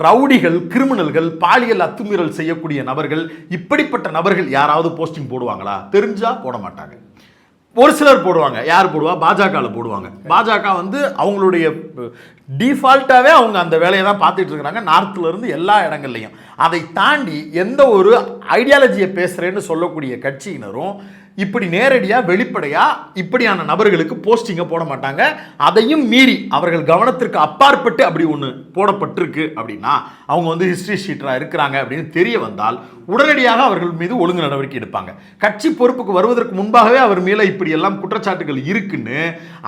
ரவுடிகள், கிரிமினல்கள், பாலியல் அத்துமீறல் செய்யக்கூடிய நபர்கள், இப்படிப்பட்ட நபர்கள் யாராவது போஸ்டிங் போடுவாங்களா? தெரிஞ்சா போட மாட்டாங்க. ஒரு சிலர் போடுவாங்க. யார் போடுவா? பாஜகவில் போடுவாங்க. பாஜக வந்து அவங்களுடைய டிஃபால்ட்டாகவே அவங்க அந்த வேலையை தான் பார்த்துட்டு இருக்கிறாங்க, நார்த்தில் இருந்து எல்லா இடங்கள்லையும். அதை தாண்டி எந்த ஒரு ஐடியாலஜியை பேசுகிறேன்னு சொல்லக்கூடிய கட்சியினரும் இப்படி நேரடியாக வெளிப்படையாக இப்படியான நபர்களுக்கு போஸ்டிங்கை போட மாட்டாங்க. அதையும் மீறி அவர்கள் கவனத்திற்கு அப்பாற்பட்டு அப்படி ஒன்று போடப்பட்டிருக்கு அப்படின்னா அவங்க வந்து ஹிஸ்ட்ரி ஷீட்டராக இருக்கிறாங்க அப்படின்னு தெரிய வந்தால் உடனடியாக அவர்கள் மீது ஒழுங்கு நடவடிக்கை எடுப்பாங்க. கட்சி பொறுப்புக்கு வருவதற்கு முன்பாகவே அவர் மேலே இப்படி எல்லாம் குற்றச்சாட்டுகள் இருக்குன்னு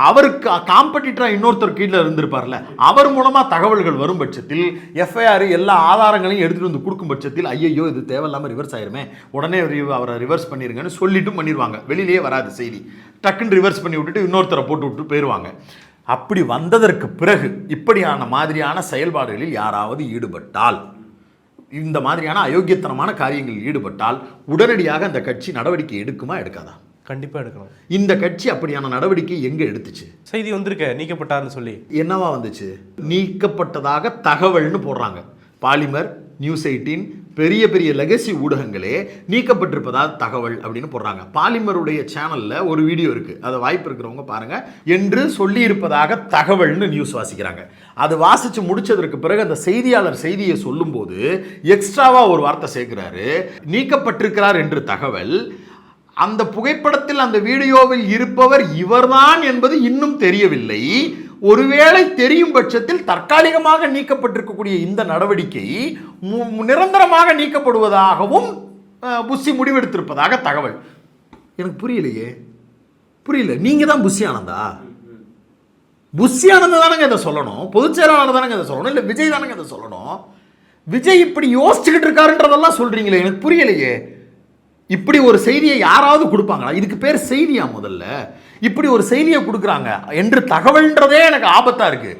அவருக்கு காம்படிட்டராக இன்னொருத்தர் கீழே இருந்திருப்பார்ல, அவர் மூலமாக தகவல்கள் வரும் பட்சத்தில், எஃப்ஐஆர் எல்லா ஆதாரங்களையும் எடுத்துகிட்டு வந்து கொடுக்கும் பட்சத்தில், ஐயோ இது தேவையில்லாமல் ரிவர்ஸ் ஆயிருமே, உடனே அவரை ரிவர்ஸ் பண்ணிருங்கன்னு சொல்லிட்டும் பண்ணிடுவாங்க. வெளியிலேயே வராது செய்தி, டக்குன்னு ரிவர்ஸ் பண்ணி விட்டுட்டு இன்னொருத்தரை போட்டு விட்டு போயிடுவாங்க. அப்படி வந்ததற்கு பிறகு இப்படியான மாதிரியான செயல்பாடுகளில் யாராவது ஈடுபட்டால், இந்த மாதிரியான அயோக்கியத்தனமான காரியங்களில் ஈடுபட்டால் உடனடியாக அந்த கட்சி நடவடிக்கை எடுக்குமா எடுக்காதா? கண்டிப்பா எடுக்கணும். இந்த கட்சி அப்படியான நடவடிக்கை எங்க எடுத்துச்சு? செய்தி வந்திருக்க நீக்கப்பட்டார்னு சொல்லி என்னவா வந்துச்சு? நீக்கப்பட்டதாக தகவல்னு போடுறாங்க. பாலிமர், நியூஸ் 18, பெரிய பெரிய லெகசி ஊடகங்களே நீக்கப்பட்டிருப்பதாக தகவல் அப்படின்னு போடுறாங்க. பாலிமருடைய சேனல்ல ஒரு வீடியோ இருக்கு, அதை வாய்ப்பு இருக்கிறவங்க பாருங்க. என்று சொல்லி இருப்பதாக தகவல்னு நியூஸ் வாசிக்கிறாங்க. அது வாசிச்சு முடிச்சதற்கு பிறகு அந்த செய்தியாளர் செய்தியை சொல்லும் போது எக்ஸ்ட்ராவா ஒரு வார்த்தை சேர்க்கிறாரு, நீக்கப்பட்டிருக்கிறார் என்று தகவல். அந்த புகைப்படத்தில் அந்த வீடியோவில் இருப்பவர் இவர்தான் என்பது இன்னும் தெரியவில்லை. ஒருவேளை தெரியும் பட்சத்தில் தற்காலிகமாக நீக்கப்பட்டிருக்கக்கூடிய இந்த நடவடிக்கை நிரந்தரமாக நீக்கப்படுவதாகவும் புஷி முடிவெடுத்திருப்பதாக தகவல். எனக்கு புரியலையே, புரியல. நீங்க தான் புஷி ஆனந்தா? புஷி ஆனந்தா தானங்க இதை சொல்லணும், பொதுச் செயலாளர் தானங்க இதை சொல்லணும், இல்லை விஜய் தானங்க இதை சொல்லணும். விஜய் இப்படி யோசிச்சுக்கிட்டு இருக்காருன்றதெல்லாம் சொல்றீங்களே, எனக்கு புரியலையே. இப்படி ஒரு செய்தியை யாராவது கொடுப்பாங்களா? இதுக்கு பேர் செய்தியா? முதல்ல இப்படி ஒரு செய்தியை கொடுக்குறாங்க என்று தகவல்ன்றதே எனக்கு ஆபத்தா இருக்கு.